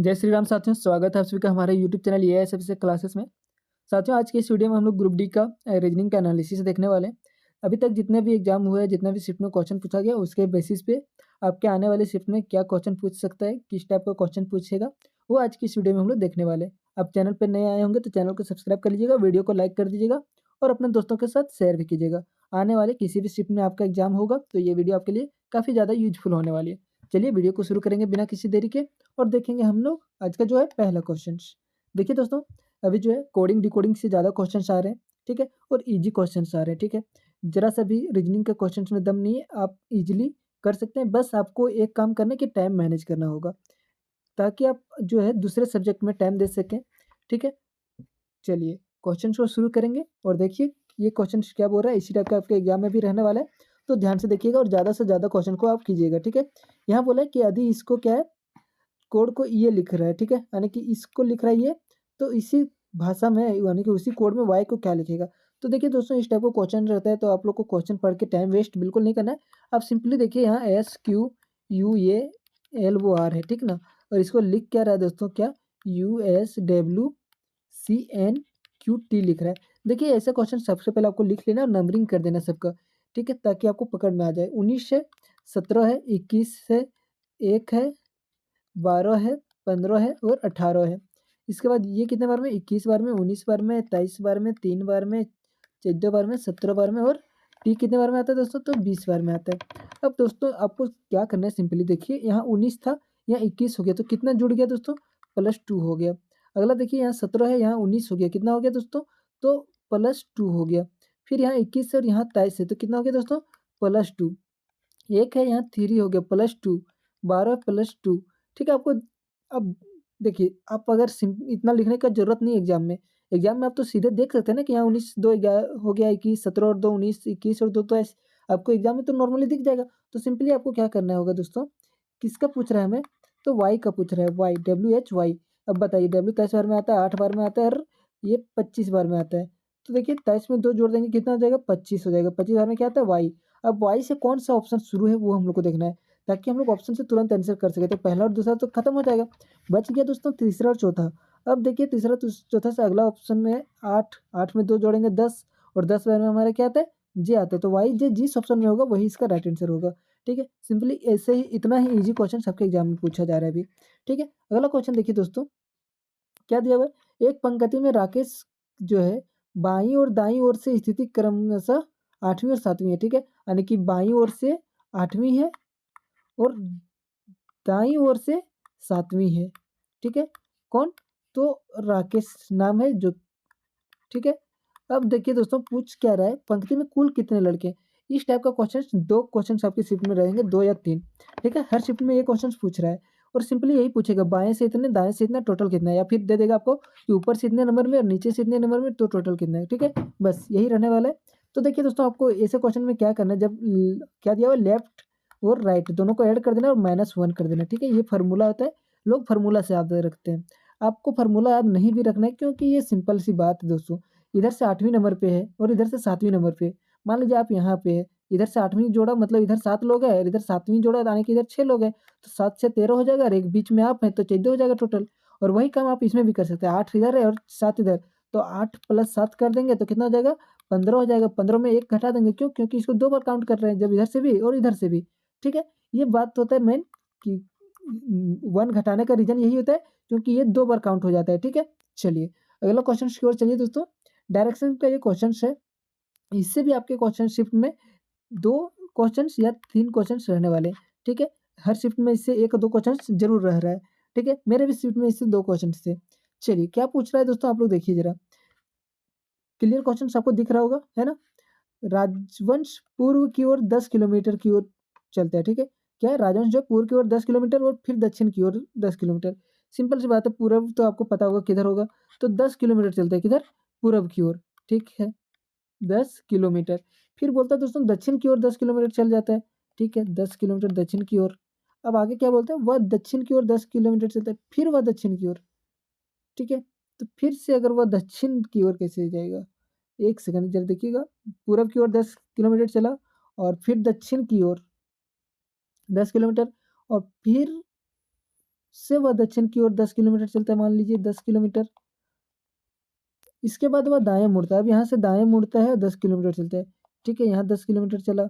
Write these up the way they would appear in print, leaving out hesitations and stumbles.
जय श्री राम साथियों, स्वागत है आप सभी का हमारे YouTube channel AIS officer classes में। साथियों, आज की इस वीडियो में हम लोग ग्रुप डी का रीजनिंग का एनालिसिस देखने वाले हैं। अभी तक जितने भी एग्जाम हुए हैं, जितना भी शिफ्ट में क्वेश्चन पूछा गया, उसके बेसिस पे आपके आने वाले शिफ्ट में क्या क्वेश्चन पूछ सकता है, किस टाइप का क्वेश्चन पूछेगा, वो आज की इस वीडियो में हम लोग देखने वाले हैं। आप चैनल पर नए आए होंगे तो चैनल को सब्सक्राइब कर लीजिएगा, वीडियो को लाइक कर दीजिएगा और अपने दोस्तों के साथ शेयर भी कीजिएगा। आने वाले किसी भी शिफ्ट में आपका एग्जाम होगा तो ये वीडियो आपके लिए काफ़ी ज़्यादा यूजफुल होने वाली है। चलिए वीडियो को शुरू करेंगे बिना किसी देरी के और देखेंगे हम लोग आज का जो है पहला क्वेश्चन। देखिए दोस्तों, अभी जो है कोडिंग डिकोडिंग से ज़्यादा क्वेश्चंस आ रहे हैं, ठीक है, और इजी क्वेश्चंस आ रहे हैं, ठीक है। जरा सा भी रीजनिंग के क्वेश्चंस में दम नहीं है, आप इजीली कर सकते हैं। बस आपको एक काम करना है कि टाइम मैनेज करना होगा ताकि आप जो है दूसरे सब्जेक्ट में टाइम दे सकें, ठीक है। चलिए क्वेश्चन को शुरू करेंगे और देखिए ये क्वेश्चन क्या बोल रहा है। इसी टाइप का आपके एग्जाम में भी रहने वाला है, तो ध्यान से देखिएगा और ज़्यादा से ज़्यादा क्वेश्चन को आप कीजिएगा, ठीक है। यहाँ बोला है कि यदि इसको क्या है, कोड को ये लिख रहा है, ठीक है, यानी कि इसको लिख रहा है ये, तो इसी भाषा में यानी कि उसी कोड में वाई को क्या लिखेगा। तो देखिए दोस्तों, इस टाइप का क्वेश्चन रहता है तो आप लोग को क्वेश्चन पढ़ के टाइम वेस्ट बिल्कुल नहीं करना है। आप सिंपली देखिए यहाँ SQUALOR है, ठीक ना, और इसको लिख क्या रहा है दोस्तों, क्या USWCNQT लिख रहा है। देखिए ऐसे क्वेश्चन सबसे पहले आपको लिख लेना और नंबरिंग कर देना सबका, ठीक है, ताकि आपको पकड़ में आ जाए। 19 है, 17 है, 21 है, 1 है, 12 है, 15 है और 18 है। इसके बाद ये कितने बार में, 21 बार में, 19 बार में, 23 बार में, 3 बार में, 14 बार में, 17 बार में और टी कितने बार में आता है दोस्तों, तो 20 बार में आता है। अब दोस्तों आपको क्या करना है, सिंपली देखिए यहाँ 19 था, यहाँ 21 हो गया, तो कितना जुड़ गया दोस्तों, +2 हो गया। अगला देखिए यहाँ 17 है, यहाँ 19 हो गया, कितना हो गया दोस्तों, तो +2 हो गया। फिर यहाँ 21 है और यहाँ 23 है, तो कितना हो गया दोस्तों, +2। एक है यहाँ 3 हो गया, +2, 12 +2, ठीक है। आपको अब देखिए, आप अगर इतना लिखने का जरूरत नहीं है एग्जाम में। एग्जाम में आप तो सीधे देख सकते हैं ना कि यहाँ 19 2 हो गया, 21 17 और 2 19, 21 और 2 23, आपको एग्जाम में तो नॉर्मली दिख जाएगा। तो सिंपली आपको क्या करना होगा दोस्तों, किसका पूछ रहा है हमें, तो वाई का पूछ रहा है, वाई WHY। अब बताइए, W 23 बार में आता है, 8 बार में आता है और ये 25 बार में आता है। तो देखिए 23 में 2 जोड़ देंगे, कितना हो जाएगा, 25 हो जाएगा। 25 बार में क्या आता है, वाई। अब वाई से कौन सा ऑप्शन शुरू है वो हम लोग को देखना है, ताकि हम लोग ऑप्शन से तुरंत आंसर कर सके। तो पहला और दूसरा तो खत्म हो जाएगा, बच गया दोस्तों तीसरा और चौथा। अब देखिए तीसरा चौथा से अगला ऑप्शन में 8, 8 में 2 जोड़ेंगे 10 और 10 बार में हमारा क्या आता है, जे आता है। तो वाई जे जिस ऑप्शन में होगा वही इसका राइट आंसर होगा, ठीक है। सिंपली ऐसे ही इतना ही इजी क्वेश्चन सबके एग्जाम में पूछा जा रहा है अभी, ठीक है। अगला क्वेश्चन देखिए दोस्तों, क्या दिया हुआ है, एक पंक्ति में राकेश जो है बाईं और दाईं ओर से स्थिति क्रमशः 8वीं और 7वीं है, ठीक है, यानी कि बाईं ओर से 8वीं है और दाईं ओर से 7वीं है, ठीक है। कौन, तो राकेश नाम है जो, ठीक है। अब देखिए दोस्तों, पूछ क्या रहा है, पंक्ति में कुल कितने लड़के हैं। इस टाइप का क्वेश्चन, दो क्वेश्चन आपकी शिफ्ट में रहेंगे, 2 या 3, ठीक है। हर शिफ्ट में ये क्वेश्चन पूछ रहा है और सिंपली यही पूछेगा, बाएं से इतने, दाएं से इतना, टोटल कितना है, या फिर दे देगा आपको कि ऊपर से इतने नंबर में और नीचे से इतने नंबर में, तो टोटल कितना है, ठीक है। बस यही रहने वाला है। तो देखिए दोस्तों, आपको ऐसे क्वेश्चन में क्या करना है, जब क्या दिया हुआ, लेफ्ट और राइट दोनों को ऐड कर देना और -1 कर देना, ठीक है। ये फार्मूला होता है, लोग फार्मूला से याद रखते हैं। आपको फार्मूला याद नहीं भी रखना है, क्योंकि ये सिंपल सी बात है दोस्तों। इधर से 8वीं नंबर पे है और इधर से 7वीं नंबर पे है। मान लीजिए आप यहाँ पे है, इधर से 8वीं जोड़ा, मतलब इधर 7 लोग हैं और इधर 7वीं जोड़ा, यानी कि इधर 6 लोग हैं। तो 7 से 13 हो जाएगा और एक बीच में आप हैं, तो 14 हो जाएगा टोटल। और वही काम आप इसमें भी कर सकते हैं, 8 इधर है और 7 इधर, तो 8 + 7 कर देंगे तो कितना हो जाएगा, 15 हो जाएगा। 15 में 1 घटा देंगे, क्यों, क्योंकि इसको 2 बार काउंट कर रहे हैं, जब इधर से भी और इधर से भी, ठीक है। ये बात होता है मेन कि 1 घटाने का रीज़न यही होता है, क्योंकि ये 2 बार काउंट हो जाता है, ठीक है। चलिए अगला क्वेश्चन की ओर चलिए दोस्तों। डायरेक्शन का ये क्वेश्चन है, इससे भी आपके क्वेश्चन शिफ्ट में 2 क्वेश्चंस या 3 क्वेश्चंस रहने वाले हैं, ठीक है। हर शिफ्ट में इससे 1-2 क्वेश्चंस ज़रूर रह रहा है, ठीक है। मेरे भी शिफ्ट में इससे 2 क्वेश्चंस थे। चलिए क्या पूछ रहा है दोस्तों, आप लोग देखिए ज़रा। क्लियर क्वेश्चंस आपको दिख रहा होगा, है ना? राजवंश पूर्व की ओर 10 किलोमीटर की ओर चलता है, ठीक है। क्या है, राजवंश जो पूर्व की ओर 10 किलोमीटर और फिर दक्षिण की ओर 10 किलोमीटर। सिंपल सी बात है, पूरब तो आपको पता होगा किधर होगा, तो 10 किलोमीटर चलता है किधर, पूरब की ओर, ठीक है, 10 किलोमीटर। फिर बोलता है दोस्तों दक्षिण की ओर 10 किलोमीटर चल जाता है, ठीक है, 10 किलोमीटर दक्षिण की ओर। अब आगे क्या बोलते हैं, वह दक्षिण की ओर 10 किलोमीटर चलता है, फिर वह दक्षिण की ओर, ठीक है। तो फिर से अगर वह दक्षिण की ओर कैसे जाएगा, 1 सेकंड जरा देखिएगा। पूरब की ओर 10 किलोमीटर चला और फिर दक्षिण की ओर 10 किलोमीटर और फिर से वह दक्षिण की ओर 10 किलोमीटर चलता है, मान लीजिए 10 किलोमीटर। इसके बाद वह दाएँ मुड़ता है, अब यहाँ से दाएँ मुड़ता है 10 किलोमीटर चलता है, ठीक है, यहाँ 10 किलोमीटर चला।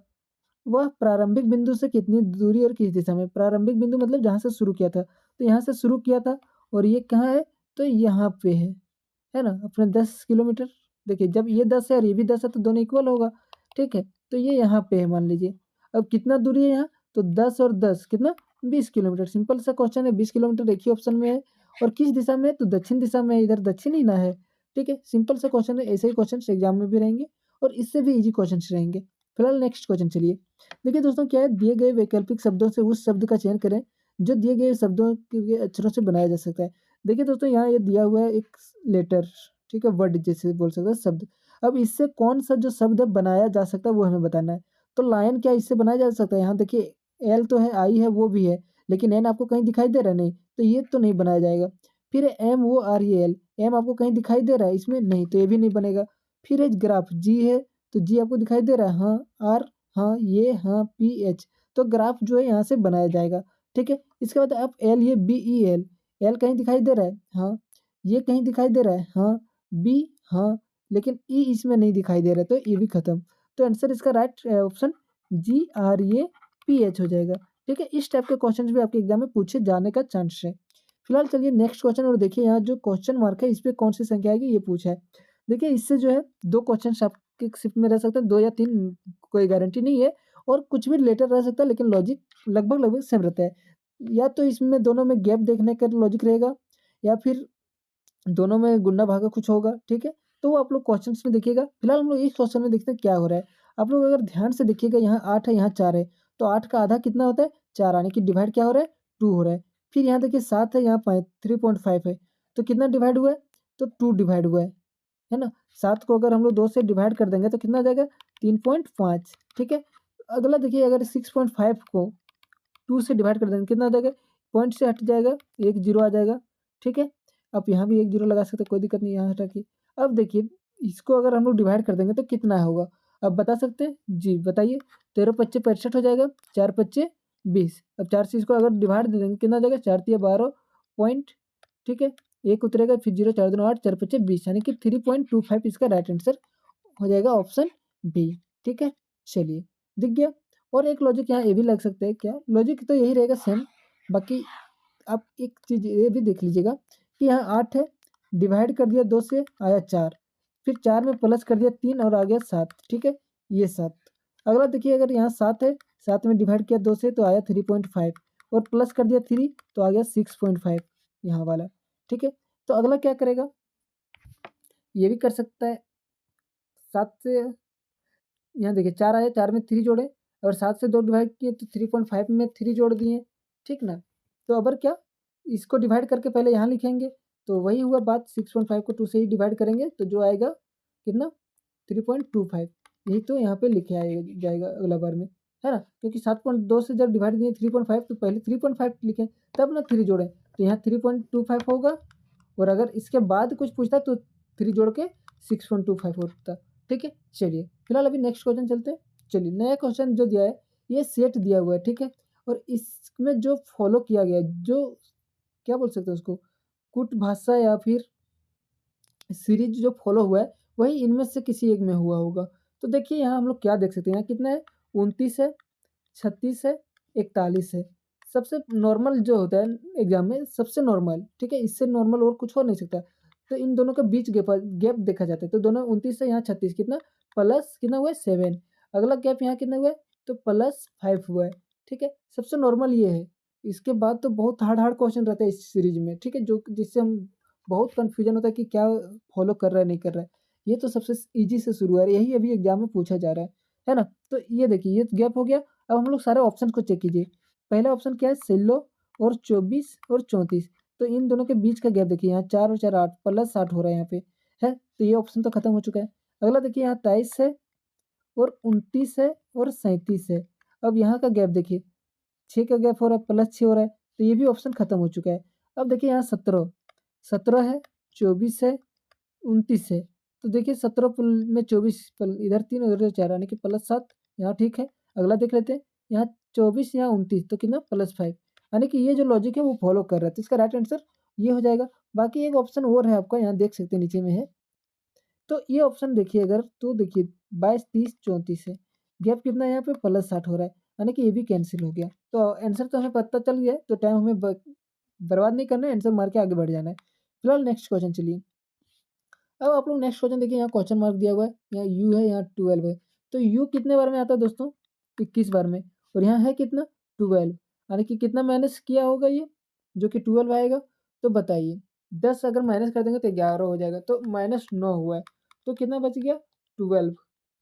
वह प्रारंभिक बिंदु से कितनी दूरी और किस दिशा में? प्रारंभिक बिंदु मतलब जहाँ से शुरू किया था, तो यहाँ से शुरू किया था और ये कहाँ है? तो यहाँ पे है ना? अपने 10 किलोमीटर। देखिए जब ये 10 है और ये भी 10 है तो दोनों इक्वल होगा, ठीक है? तो ये यहाँ पे है मान लीजिए। अब कितना दूरी है यहाँ? तो 10 और 10 कितना? 20 किलोमीटर। सिंपल सा क्वेश्चन है, 20 किलोमीटर एक ही ऑप्शन में है और किस दिशा में है? तो दक्षिण दिशा में है, इधर दक्षिण ही ना है, ठीक है? सिंपल सा क्वेश्चन है, ऐसे ही क्वेश्चन्स एग्जाम में भी रहेंगे और इससे भी ईज़ी क्वेश्चन्स रहेंगे। फिलहाल नेक्स्ट क्वेश्चन चलिए। देखिए दोस्तों क्या है, दिए गए वैकल्पिक शब्दों से उस शब्द का चयन करें जो दिए गए शब्दों के अक्षरों से बनाया जा सकता है। देखिए दोस्तों यहाँ ये दिया हुआ है एक लेटर, ठीक है, वर्ड जैसे बोल सकते हैं शब्द। अब इससे कौन सा जो शब्द है बनाया जा सकता है वो हमें बताना है। तो लायन क्या इससे बनाया जा सकता है? यहाँ देखिए एल तो है, आई है, वो भी है, लेकिन एन आपको कहीं दिखाई दे रहा है? नहीं, तो ये तो नहीं बनाया जाएगा। फिर है M O R A L, M आपको कहीं दिखाई दे रहा है इसमें? नहीं, तो ये भी नहीं बनेगा। फिर है ग्राफ, जी है, तो जी आपको दिखाई दे रहा है? हाँ, आर, हाँ, ये, हाँ, पी एच, तो ग्राफ जो है यहाँ से बनाया जाएगा, ठीक है। इसके बाद अब एल, ये बी ई एल, एल कहीं दिखाई दे रहा है? हाँ, ये कहीं दिखाई दे रहा है? हाँ, बी, हाँ, लेकिन ई इसमें नहीं दिखाई दे रहा है, तो ये भी खत्म। तो आंसर इसका right option G R A P H हो जाएगा, ठीक है। इस टाइप के क्वेश्चन भी आपके एग्जाम में पूछे जाने का चांस है। फिलहाल चलिए नेक्स्ट क्वेश्चन और देखिए यहाँ जो क्वेश्चन मार्क है इस पे कौन सी संख्या आएगी ये पूछा है। देखिए इससे जो है 2 क्वेश्चन आपके शिफ्ट में रह सकते हैं, 2 या 3, कोई गारंटी नहीं है और कुछ भी रिलेटेड रह सकता है, लेकिन लॉजिक लगभग-लगभग सेम रहता है। या तो इसमें दोनों में गैप देखने का लॉजिक रहेगा या फिर दोनों में गुणा-भागा कुछ होगा, ठीक है? तो वो आप लोग क्वेश्चन्स में देखिएगा। फिलहाल हम लोग इस क्वेश्चन में देखते हैं क्या हो रहा है। आप लोग अगर ध्यान से देखिएगा यहाँ 8 है, यहाँ 4 है, तो 8 का आधा कितना होता है? 4 यानी कि डिवाइड क्या हो रहा है? 2 हो रहा है। फिर यहाँ देखिए 7 है, यहाँ 3.5 है, तो कितना डिवाइड हुआ है? तो 2 डिवाइड हुआ है ना? 7 को अगर हम लोग 2 से डिवाइड कर देंगे तो कितना आ जाएगा? 3.5, ठीक है? अगला देखिए अगर 6.5 को 2 से डिवाइड कर देंगे कितना आ जाएगा? पॉइंट से हट जाएगा, 1 ज़ीरो आ जाएगा, ठीक है? आप यहाँ भी 1 ज़ीरो लगा सकते हैं, कोई दिक्कत नहीं है, यहाँ हटा के। अब देखिए इसको अगर हम लोग डिवाइड कर देंगे तो कितना होगा? आप बता सकते हैं? जी, बताइए। 13 पच्चे 65 हो जाएगा, 4 पच्चे 20। अब 4 से इसको अगर डिवाइड दे देंगे कितना आ जाएगा? 4 तिया 12 पॉइंट, ठीक है? 1 उतरेगा फिर 0, 4 दूनी 8, 4 पच्चे 20 यानी कि 3.25 इसका राइट आंसर हो जाएगा ऑप्शन बी, ठीक है? चलिए, दिख गया? और एक लॉजिक यहाँ ये भी लग सकता है, क्या? लॉजिक तो यही रहेगा सेम, बाकी आप एक चीज़ ये भी देख लीजिएगा कि यहाँ 8 है, डिवाइड कर दिया 2 से आया 4, फिर 4 में प्लस कर दिया 3 और आ गया 7, ठीक है? ये 7। अगला देखिए अगर यहाँ 7 है, 7 में डिवाइड किया 2 से तो आया 3.5 और प्लस कर दिया 3 तो आ गया 6.5 यहाँ वाला, ठीक है? तो अगला क्या करेगा? ये भी कर सकता है, 7 से यहाँ देखिए 4 आया, 4 में 3 जोड़े और 7 से 2 डिवाइड किए तो 3.5 में 3 जोड़ दिए, ठीक ना? तो अबर क्या? इसको डिवाइड करके पहले यहाँ लिखेंगे, तो वही हुआ बात, 6.5 को 2 से ही डिवाइड करेंगे तो जो आएगा कितना? 3.25, यही तो यहाँ पे लिखे आएगा जाएगा अगला बार में, है ना? क्योंकि 7.2 से जब डिवाइड दिए 3.5 तो पहले 3.5 लिखें तब ना 3 जोड़ें, तो यहाँ 3.25 होगा और अगर इसके बाद कुछ पूछता तो 3 जोड़ के 6.25 होता, ठीक है? चलिए, फिलहाल अभी नेक्स्ट क्वेश्चन चलते हैं। चलिए, नया क्वेश्चन जो दिया है, ये सेट दिया हुआ है, ठीक है? और इसमें जो फॉलो किया गया है, जो क्या बोल सकते हैं उसको, कूट भाषा या फिर सीरीज जो फॉलो हुआ है, वही इनमें से किसी एक में हुआ होगा। तो देखिए यहाँ हम लोग क्या देख सकते हैं, यहाँ कितना है? 29 है, 36 है, 41 है। सबसे नॉर्मल जो होता है एग्ज़ाम में, सबसे नॉर्मल, ठीक है? इससे नॉर्मल और कुछ हो नहीं सकता। तो इन दोनों के बीच गैप देखा जाता है, तो दोनों 29 से यहाँ 36 कितना? प्लस कितना हुआ है? 7। अगला गैप यहाँ कितना हुआ है? तो +5 हुआ है, ठीक है? सबसे नॉर्मल ये है। इसके बाद तो बहुत हार्ड क्वेश्चन रहता है इस सीरीज में, ठीक है? जो जिससे हम बहुत कन्फ्यूजन होता है कि क्या फॉलो कर रहा है, नहीं कर रहा है। ये तो सबसे ईज़ी से शुरू है, यही अभी एग्ज़ाम में पूछा जा रहा है ना? तो ये देखिए, ये गैप हो गया। अब हम लोग सारे ऑप्शन को चेक कीजिए। पहला ऑप्शन क्या है? 16 और 24 और 34, तो इन दोनों के बीच का गैप देखिए, यहाँ 4 और 4 8 +8 हो रहा है यहाँ पे, है? तो ये ऑप्शन तो खत्म हो चुका है। अगला देखिए यहाँ 23 है और 29 है और 37 है। अब यहाँ का गैप देखिए, 6 का गैप हो रहा है, +6 हो रहा है, तो ये भी ऑप्शन खत्म हो चुका है। अब देखिए यहाँ 17 है, 24 है, 29 है। तो देखिए 17 में 24 इधर 3 उधर 4 यानी कि +7, यहाँ ठीक है। अगला देख लेते हैं, यहाँ 24 यहाँ 29 तो कितना? +5। यानी कि ये जो लॉजिक है वो फॉलो कर रहा है, तो इसका राइट आंसर ये हो जाएगा। बाकी एक ऑप्शन और है आपका, यहाँ देख सकते हैं नीचे में है, तो ये ऑप्शन देखिए अगर, तो देखिए 22, 30, 34 है, गैप कितना है यहाँ पे +60 हो रहा है, यानी कि ये भी कैंसिल हो गया। तो आंसर तो हमें पता चल गया है, तो टाइम हमें बर्बाद नहीं करना है, आंसर मार के आगे बढ़ जाना है। फिलहाल नेक्स्ट क्वेश्चन चलिए। अब आप लोग नेक्स्ट क्वेश्चन देखिए, यहाँ क्वेश्चन मार्क दिया हुआ है, यहाँ u है, यहाँ 12 है, तो u कितने बार में आता है दोस्तों? 21 बार में, और यहाँ है कितना 12, यानी कि कितना माइनस किया होगा ये, जो कि 12 आएगा। तो बताइए 10 अगर माइनस कर देंगे तो 11 हो जाएगा, तो -9 हुआ है, तो कितना बच गया 12।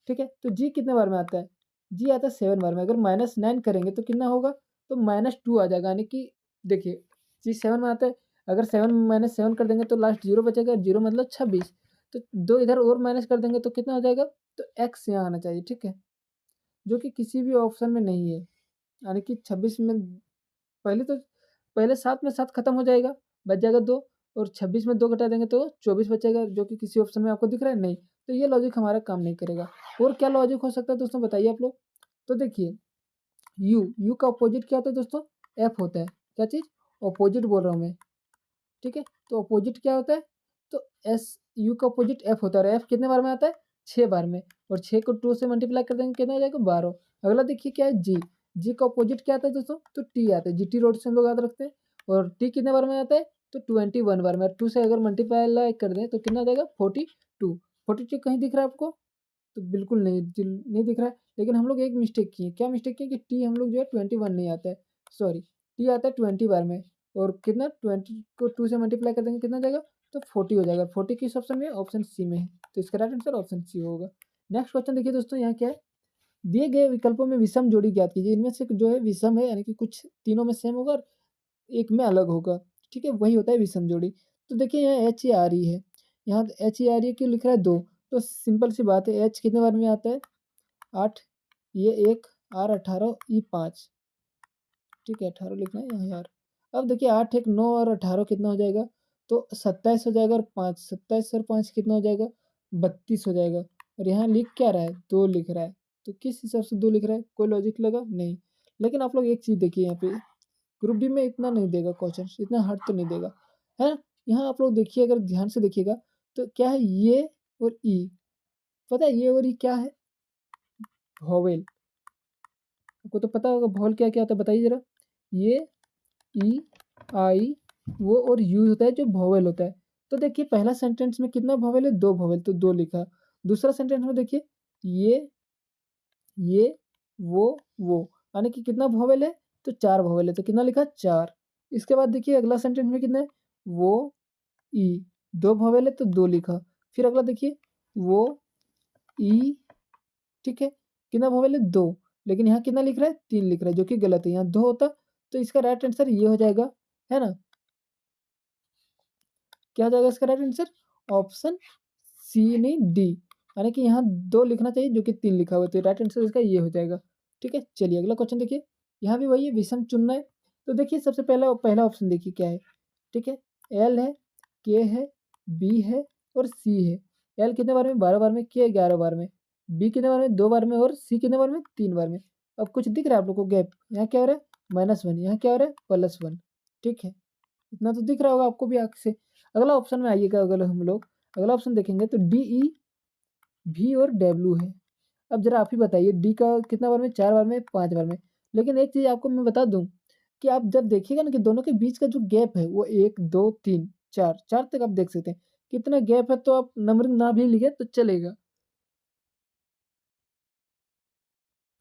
ठीक है, तो जी कितने बार में आता है? जी आता है 7 बार में। अगर -9 करेंगे तो कितना होगा? तो -2 आ जाएगा, यानी कि देखिए जी 7 में आता है, अगर 7 -7 कर देंगे तो लास्ट 0 बचेगा, 0 मतलब 26, तो 2 इधर और माइनस कर देंगे तो कितना हो जाएगा? तो x यहाँ आना चाहिए, ठीक है, जो कि किसी भी ऑप्शन में नहीं है, यानी कि 26 में पहले तो पहले 7 में 7 खत्म हो जाएगा, बच जाएगा 2, और 26 में 2 घटा देंगे तो 24 बचेगा, जो कि किसी ऑप्शन में आपको दिख रहा है नहीं, तो ये लॉजिक हमारा काम नहीं करेगा। और क्या लॉजिक हो सकता है दोस्तों, बताइए आप लोग। तो देखिए यू का अपोजिट क्या होता है दोस्तों? एफ होता है। क्या चीज़? अपोजिट बोल रहा हूँ मैं, ठीक है, तो अपोजिट क्या होता है? तो एस यू का अपोजिट एफ होता है, और एफ कितने बार में आता है? 6 बार में, और 6 को 2 से मल्टीप्लाई कर देंगे कितना हो जाएगा? 12। अगला देखिए क्या है? जी। जी का अपोजिट क्या आता है दोस्तों? तो टी आता है, जीटी रोड से हम लोग याद रखते हैं, और टी कितने बार में आता है? तो 21 बार में, 2 से अगर मल्टीप्लाई कर दें तो कितना हो जाएगा? 42। 42 कहीं दिख रहा है आपको? तो बिल्कुल नहीं, नहीं दिख रहा है, लेकिन हम लोग एक मिस्टेक किए। क्या मिस्टेक किए? कि टी हम लोग जो है 21 नहीं आता है, सॉरी, टी आता है 20 बार में, और कितना 20 को 2 से मल्टीप्लाई कर देंगे कितना हो जाएगा? तो 40 हो जाएगा। 40 किस ऑप्शन में? ऑप्शन सी में है, तो इसका राइट आंसर ऑप्शन सी होगा। नेक्स्ट क्वेश्चन देखिए दोस्तों, यहाँ क्या है? दिए गए विकल्पों में विषम जोड़ी ज्ञात कीजिए। इनमें से जो है विषम है, यानी कि कुछ तीनों में सेम होगा और एक में अलग होगा, ठीक है, वही होता है विषम जोड़ी। तो देखिए यहाँ एच ए आर ई है, यहाँ एच ए आर ई क्यों लिख रहा है 2? तो सिंपल सी बात है, एच कितने बार में आता है? 8, ये 1, आर 18, ई 5, ठीक है, 18 लिखना है यहाँ यार। अब देखिए 8, 1, 9 और 18 कितना हो जाएगा? तो 27 हो जाएगा, और 5, 27 और 5 कितना हो जाएगा? 32 हो जाएगा, और यहाँ लिख क्या रहा है? 2 लिख रहा है, तो किस हिसाब से 2 लिख रहा है? कोई लॉजिक लगा? नहीं। लेकिन आप लोग एक चीज़ देखिए, यहाँ पे ग्रुप डी में इतना नहीं देगा क्वेश्चन, इतना हार्ड तो नहीं देगा, है। यहाँ आप लोग देखिए, अगर ध्यान से देखिएगा तो क्या है? ये और ई, पता है ये और ई क्या है? वोवेल। आपको तो पता होगा वोवेल क्या क्या होता है, बताइए जरा। ये ई, आई, वो और यू होता है जो वोवेल होता है। तो देखिए पहला सेंटेंस में कितना वोवेल है? 2 वोवेल, तो 2 लिखा। दूसरा सेंटेंस में देखिए ये, वो, यानी कि कितना वोवेल है? तो 4 वोवेल है, तो कितना लिखा? 4। इसके बाद देखिए अगला सेंटेंस में कितना है? वो, ई, 2 वोवेल है तो 2 लिखा। फिर अगला देखिए वो, ई, ठीक है, कितना वोवेल है? 2, लेकिन यहाँ कितना लिख रहा है? 3 लिख रहा है, जो कि गलत है, यहाँ 2 होता, तो इसका राइट आंसर ये हो जाएगा, है ना? क्या हो जाएगा इसका राइट आंसर? ऑप्शन सी नहीं डी, यानी कि यहाँ 2 लिखना चाहिए, जो कि 3 लिखा हुआ है, तो राइट आंसर इसका ये हो जाएगा। ठीक है, चलिए अगला क्वेश्चन देखिए, यहाँ भी वही है, विषम चुनना है। तो देखिए सबसे पहला ऑप्शन देखिए क्या है, ठीक है, एल है, के है, बी है और सी है। एल कितने बार में? 12 बार में, के 11 बार में, बी कितने बार में? 2 बार में, और सी कितने बार में? 3 बार में। अब कुछ दिख रहा है आप लोग को गैप? यहाँ क्या हो रहा है? -1, यहाँ क्या हो रहा है? +1, ठीक है, इतना तो दिख रहा होगा आपको भी आँख से। अगला ऑप्शन में आइएगा, अगर हम लोग अगला ऑप्शन देखेंगे तो डी, ई, भी और डब्ल्यू है। अब ज़रा आप ही बताइए डी का कितना बार में? 4 बार में, 5 बार में। लेकिन एक चीज़ आपको मैं बता दूँ कि आप जब देखिएगा ना कि दोनों के बीच का जो गैप है वो 1, 2, 3, 4, 4 तक आप देख सकते हैं। कितना गैप है, तो आप नंबरिंग ना भी लिखें तो चलेगा,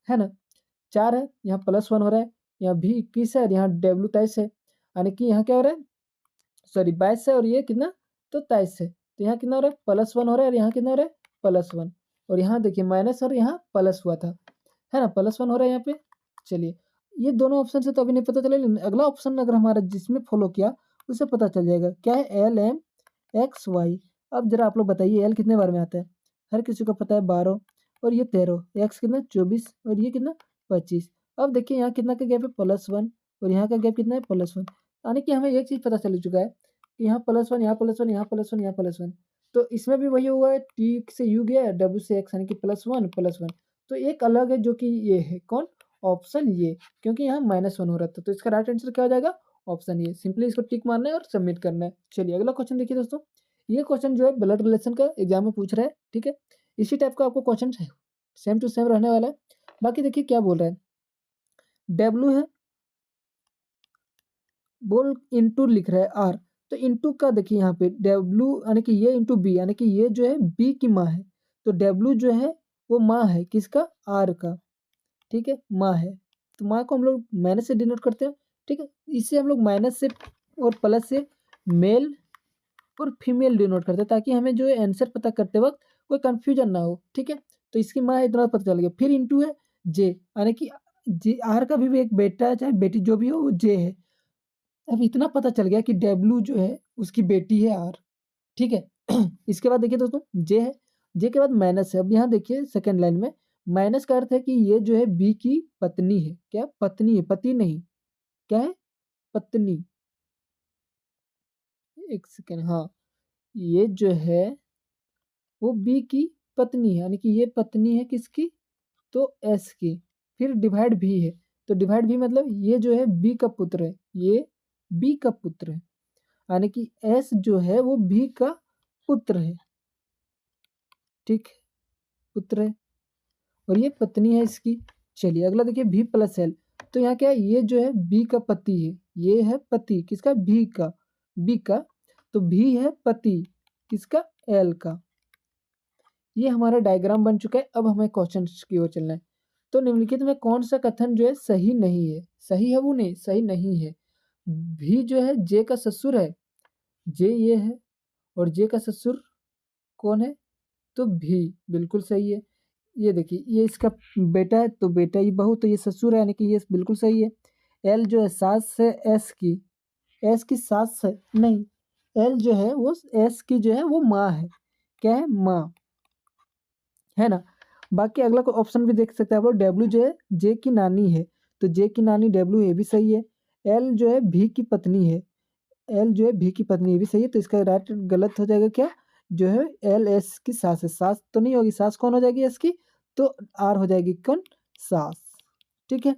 है ना? 4 है, यहाँ +1 हो रहा है, यहाँ भी 21 है और यहाँ डब्ल्यू 23 है। यानी कि यहाँ क्या हो रहा है? सॉरी 22 है, और ये कितना? तो 23 है। तो यहाँ कितना हो रहा है? +1 हो रहा है, और यहाँ कितना हो रहा है? +1, और यहाँ देखिए माइनस और यहाँ प्लस हुआ था, है ना? +1 हो रहा है यहाँ पे। चलिए, ये दोनों ऑप्शन से तो अभी नहीं पता चला, लेकिन अगला ऑप्शन अगर हमारा जिसमें फॉलो किया उससे पता चल जाएगा। क्या है? L, M, X, Y. अब ज़रा आप लोग बताइए एल कितने बार में आता है? हर किसी को पता है 12, और ये 13, एक्स कितना? 24, और ये कितना? 25। अब देखिए यहाँ कितना का गैप है? +1, और यहाँ का गैप कितना है? +1। यानी कि हमें एक चीज़ पता चल चुका है कि यहाँ +1, यहाँ +1, यहाँ +1, यहाँ +1। तो इसमें भी वही हुआ है, टी से यू गया, डब्ल्यू से एक्स, यानी कि +1, +1। तो एक अलग है जो कि ये है, कौन? ऑप्शन ये, क्योंकि यहाँ -1 हो रहा था, तो इसका राइट आंसर क्या हो जाएगा? Option A. सिंपली इसको टिक मारना है और सबमिट करना है। चलिए अगला क्वेश्चन देखिए दोस्तों, ये क्वेश्चन जो है ब्लड रिलेशन का एग्जाम में पूछ रहा है, ठीक है? इसी टाइप का आपको क्वेश्चन सेम टू सेम रहने वाला है। बाकी देखिए क्या बोल रहा है, डब्ल्यू है, बोल इंटू लिख रहा है आर, तो इंटू का देखिए यहाँ पे डब्ल्यू यानी कि ये इंटू बी, यानी कि ये जो है बी की माँ है, तो डब्ल्यू जो है वो माँ है किसका? आर का, ठीक है, माँ है। तो माँ को हम लोग माइनस से डिनोट करते हैं, ठीक है? इसे हम लोग माइनस से और प्लस से मेल और फीमेल डिनोट करते हैं, ताकि हमें जो है आंसर पता करते वक्त कोई कंफ्यूजन ना हो, ठीक है? तो इसकी माँ है इतना पता चल गया। फिर इंटू है जे, यानी कि जे आर का भी एक बेटा है चाहे बेटी जो भी हो वो जे है। अब इतना पता चल गया कि डब्ल्यू जो है उसकी बेटी है आर, ठीक है? इसके बाद देखिए दोस्तों जे है, जे के बाद माइनस है। अब यहाँ देखिए सेकंड लाइन में माइनस का अर्थ है कि ये जो है बी की पत्नी है। क्या? पत्नी है, पति नहीं। क्या है? पत्नी। एक सेकंड, हाँ, ये जो है वो बी की पत्नी है, यानी कि ये पत्नी है किसकी? तो एस की। फिर डिवाइड भी है, तो डिवाइड भी मतलब ये जो है बी का पुत्र है, ये बी का पुत्र है, यानी कि एस जो है वो बी का पुत्र है, ठीक है? पुत्र है और ये पत्नी है इसकी। चलिए अगला देखिए भी प्लस एल, तो यहाँ क्या है, ये जो है बी का पति है, ये है पति किसका? भी का, बी का, तो भी है पति किसका? एल का। ये हमारा डायग्राम बन चुका है। अब हमें क्वेश्चन की ओर चलना है। तो निम्नलिखित में कौन सा कथन जो है सही नहीं है? सही है वो नहीं, सही नहीं है। भी जो है जे का ससुर है, जे ये है, और जे का ससुर कौन है? तो भी बिल्कुल सही है। ये देखिए ये इसका बेटा है, तो बेटा, ये बहू, तो ये ससुर है, यानी कि ये बिल्कुल सही है। एल जो है सास है एस की, एस की सास है नहीं, एल जो है वो एस की जो है वो माँ है। क्या है? माँ है ना? बाकी अगला को ऑप्शन भी देख सकते हैं आप लोग, डब्ल्यू जो है जे की नानी है, तो जे की नानी डब्ल्यू, ये भी सही है। एल जो है भी की पत्नी है, एल जो है भी की पत्नी, ये भी सही है। तो इसका राइट गलत हो जाएगा क्या? जो है एल एस की सास है, सास तो नहीं होगी, सास कौन हो जाएगी एस की? तो आर हो जाएगी कौन? सास, ठीक है?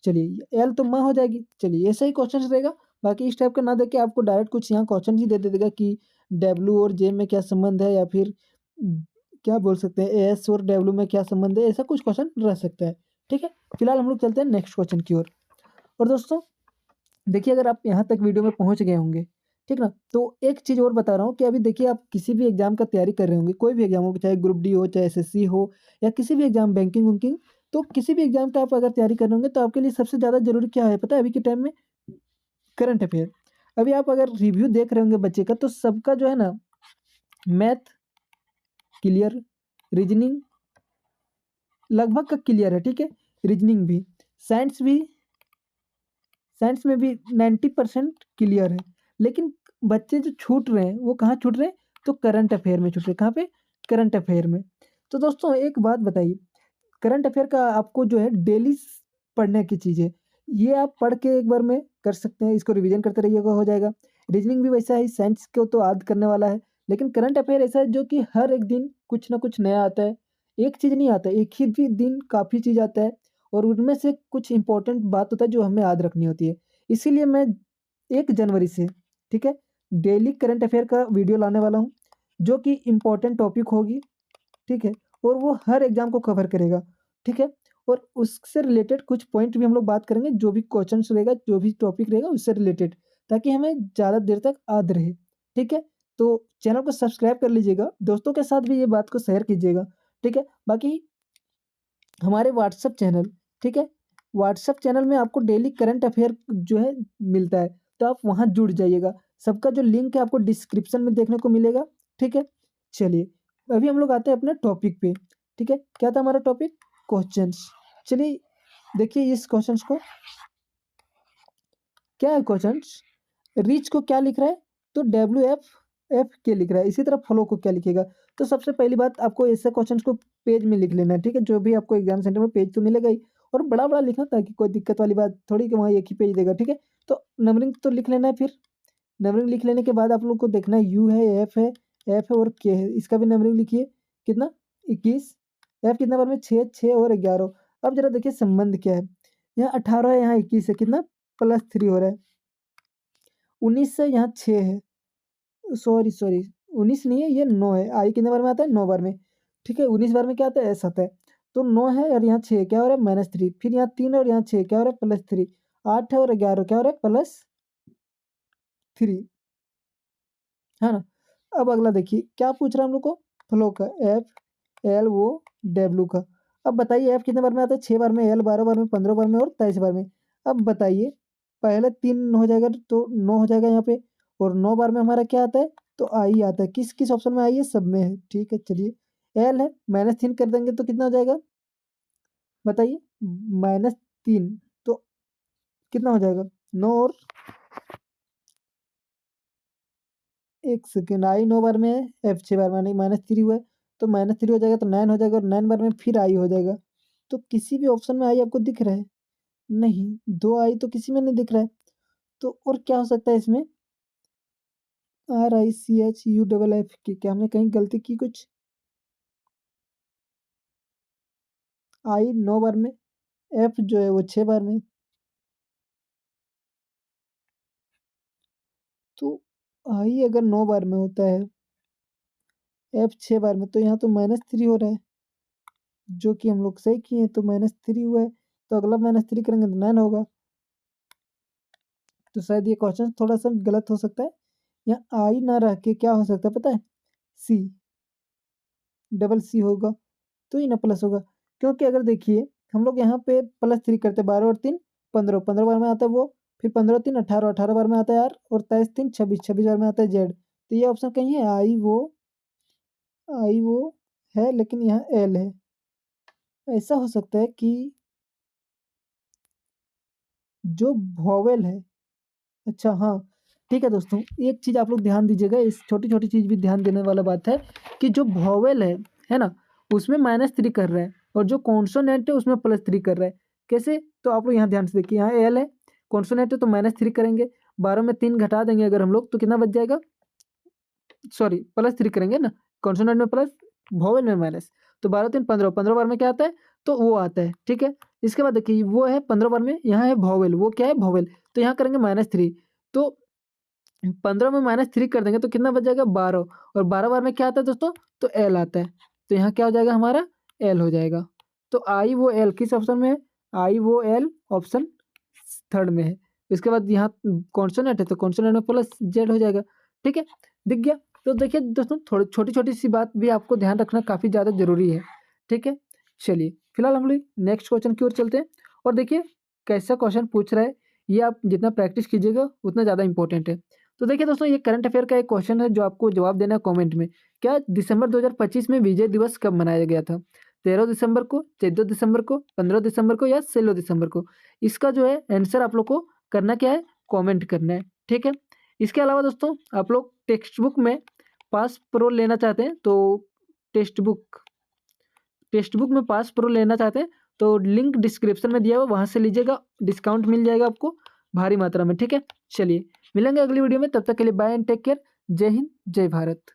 चलिए एल तो माँ हो जाएगी। चलिए ऐसा ही क्वेश्चन रहेगा। बाकी इस टाइप का ना देके आपको डायरेक्ट कुछ यहाँ क्वेश्चन ही दे देगा कि डब्ल्यू और जे में क्या संबंध है, या फिर क्या बोल सकते हैं एस और डब्ल्यू में क्या संबंध है, ऐसा कुछ क्वेश्चन रह सकता है, ठीक है? फिलहाल हम लोग चलते हैं नेक्स्ट क्वेश्चन की ओर। और दोस्तों देखिए अगर आप यहाँ तक वीडियो में पहुँच गए होंगे, ठीक ना, तो एक चीज़ और बता रहा हूँ कि अभी देखिए आप किसी भी एग्जाम का तैयारी कर रहे होंगे, कोई भी एग्जाम हो, चाहे ग्रुप डी हो, चाहे एसएससी हो, या किसी भी एग्जाम बैंकिंग वैंकिंग, तो किसी भी एग्जाम का आप अगर तैयारी कर रहे होंगे तो आपके लिए सबसे ज़्यादा जरूरी क्या है पता है? अभी के टाइम में करंट अफेयर। अभी आप अगर रिव्यू देख रहे होंगे बच्चे का, तो सबका जो है ना मैथ क्लियर, रीजनिंग लगभग का क्लियर है, ठीक है? रीजनिंग भी, साइंस भी, साइंस में भी 90% क्लियर है। लेकिन बच्चे जो छूट रहे हैं वो कहाँ छूट रहे हैं? तो करंट अफेयर में छूट रहे हैं। कहाँ पे? करंट अफेयर में। तो दोस्तों एक बात बताइए, करंट अफेयर का आपको जो है डेली पढ़ने की चीज़ है। ये आप पढ़ के एक बार में कर सकते हैं, इसको रिवीजन करते रहिएगा, हो जाएगा। रीजनिंग भी वैसा ही, साइंस को तो याद करने वाला है, लेकिन करंट अफेयर ऐसा है जो कि हर एक दिन कुछ ना कुछ नया आता है। एक चीज़ नहीं आता, एक ही भी दिन काफ़ी चीज़ आता है, और उनमें से कुछ इम्पोर्टेंट बात होता है जो हमें याद रखनी होती है। इसीलिए मैं 1 जनवरी से, ठीक है, डेली करंट अफेयर का वीडियो लाने वाला हूँ, जो कि इम्पोर्टेंट टॉपिक होगी, ठीक है? और वो हर एग्ज़ाम को कवर करेगा, ठीक है? और उससे रिलेटेड कुछ पॉइंट भी हम लोग बात करेंगे, जो भी क्वेश्चंस रहेगा, जो भी टॉपिक रहेगा उससे रिलेटेड, ताकि हमें ज़्यादा देर तक याद रहे, ठीक है? तो चैनल को सब्सक्राइब कर लीजिएगा, दोस्तों के साथ भी ये बात को शेयर कीजिएगा, ठीक है? बाकी हमारे व्हाट्सएप चैनल, ठीक है? व्हाट्सएप चैनल में आपको डेली करंट अफेयर जो है मिलता है, तो आप वहाँ जुड़ जाइएगा। सबका जो लिंक है आपको डिस्क्रिप्शन में देखने को मिलेगा, ठीक है? चलिए, अभी हम लोग आते हैं अपने टॉपिक पे, ठीक है? क्या था हमारा टॉपिक? क्वेश्चंस। चलिए देखिए इस क्वेश्चंस को, क्या है क्वेश्चंस? रिच को क्या लिख रहा है? तो WFF लिख रहा है। इसी तरह फ्लो को क्या लिखेगा? तो सबसे पहली बात आपको ऐसे क्वेश्चंस को पेज में लिख लेना है, ठीक है? जो भी आपको एग्जाम सेंटर में पेज तो मिलेगा ही, और बड़ा-बड़ा लिखना, ताकि कोई दिक्कत वाली बात थोड़ी कि वहाँ एक ही पेज देगा, ठीक है? तो नंबरिंग तो लिख लेना है। फिर नंबरिंग लिख लेने के बाद आप लोग को देखना है यू है, एफ है, एफ है और के है। इसका भी नंबरिंग लिखिए। कितना? 21। एफ कितना बार में? 6, 6 और 11। अब जरा देखिए संबंध क्या है। यहाँ 18 है, यहाँ 21 है, कितना +3 हो रहा है। 19 है, यहाँ 6 है, सॉरी सॉरी 19 नहीं है, ये 9 है। आई कितने बार में आता है? 9 बार में। ठीक है, 19 बार में क्या आता है? एस आता है। तो 9 है और यहाँ 6 क्या हो रहा है? -3। फिर यहाँ 3 है और यहाँ 6 क्या हो रहा है? +3। 8 है और 11 क्या हो रहा है? +3, है ना? अब अगला देखिए क्या पूछ रहा है हम लोग को? फ्लो का, एफ एल ओ डब्ल्यू का। अब बताइए एफ कितने बार में आता है? 6 बार में, एल 12 बार में, 15 बार में और 23 बार में। अब बताइए पहले 3 हो जाएगा तो 9 हो जाएगा यहाँ पे, और 9 बार में हमारा क्या आता है? तो आई आता है। किस किस ऑप्शन में आई है? सब में है। ठीक है, चलिए एल है, -3 कर देंगे तो कितना हो जाएगा बताइए? -3 तो कितना हो जाएगा? 9 और 1 सेकंड, आई 9 बार में है, एफ 6 बार में नहीं, -3 हुआ है, तो -3 हो जाएगा तो 9 हो जाएगा और 9 बार में फिर आई हो जाएगा। तो किसी भी ऑप्शन में आई आपको दिख रहा है? नहीं, 2 आई तो किसी में नहीं दिख रहा है। तो और क्या हो सकता है इसमें? RICHU की, क्या हमने कहीं गलती की कुछ? आई 9 बार में, एफ जो है वो 6 बार में। तो आई अगर 9 बार में होता है, एफ 6 बार में, तो यहाँ तो -3 हो रहा है, जो कि हम लोग सही किए, तो -3 हुआ है। तो अगला -3 करेंगे तो 9 होगा। तो शायद ये क्वेश्चन थोड़ा-सा गलत हो सकता है। यहाँ आई ना रह के क्या हो सकता है पता है? सी, डबल सी होगा, तो ये ना प्लस होगा। क्योंकि अगर देखिए हम लोग यहाँ पे +3 करते हैं, 12 और 3 15, 15 बार में आता है वो, फिर 15 3 18, 18 बार में आता है आर, और 23 3 26, 26 बार में आता है जेड। तो ये ऑप्शन कहीं है? आई वो है, लेकिन यहाँ एल है। ऐसा हो सकता है कि जो वोवेल है, अच्छा हाँ, ठीक है दोस्तों, एक चीज़ आप लोग ध्यान दीजिएगा, इस छोटी-छोटी चीज़ भी ध्यान देने वाला बात है कि जो वोवेल है ना? उसमें -3 कर रहा है और जो कॉन्सोनेंट है उसमें +3 कर रहा है। कैसे? तो आप लोग यहाँ ध्यान से देखिए, यहाँ एल है, कॉन्सोनेंट है तो -3 करेंगे, 12 में 3 घटा देंगे अगर हम लोग तो कितना बच जाएगा? सॉरी +3 करेंगे ना, कॉन्सोनेंट में प्लस, वोवेल में माइनस, तो 12 3 15, 15 बार में क्या आता है? तो वो आता है, ठीक है? इसके बाद देखिए वो है 15 बार में, यहाँ है वोवेल, वो क्या है? वोवेल, तो यहाँ करेंगे -3, तो 15 में -3 कर देंगे तो कितना बच जाएगा? 12, और 12 बार में क्या आता है दोस्तों? तो एल आता है, तो यहाँ क्या हो जाएगा हमारा? एल हो जाएगा। तो आई वो एल किस ऑप्शन में है? आई वो एल ऑप्शन थर्ड में है। इसके बाद यहाँ कॉन्सोनेंट है तो कॉन्सोनेंट में प्लस जेड हो जाएगा, ठीक है? दिख गया? तो देखिए दोस्तों थोड़ी छोटी-छोटी सी बात भी आपको ध्यान रखना काफ़ी ज़्यादा ज़रूरी है, ठीक है? चलिए, फिलहाल हम लोग नेक्स्ट क्वेश्चन की ओर चलते हैं और देखिए कैसा क्वेश्चन पूछ रहा है, ये आप जितना प्रैक्टिस कीजिएगा उतना ज़्यादा इंपॉर्टेंट है। तो देखिए दोस्तों ये करंट अफेयर का एक क्वेश्चन है जो आपको जवाब देना है कमेंट में। क्या दिसंबर 2025 में विजय दिवस कब मनाया गया था? 13 दिसंबर को, 14 दिसंबर को, 15 दिसंबर को या 16 दिसंबर को? इसका जो है आंसर आप लोग को करना क्या है? कमेंट करना है, ठीक है? इसके अलावा दोस्तों आप लोग टेक्स्ट बुक में पास प्रो लेना चाहते हैं तो टेक्स्ट बुक में पास प्रो लेना चाहते हैं तो लिंक डिस्क्रिप्शन में दिया हुआ, वहाँ से लीजिएगा, डिस्काउंट मिल जाएगा आपको भारी मात्रा में, ठीक है? चलिए मिलेंगे अगली वीडियो में, तब तक के लिए बाय एंड टेक केयर। जय हिंद, जय भारत।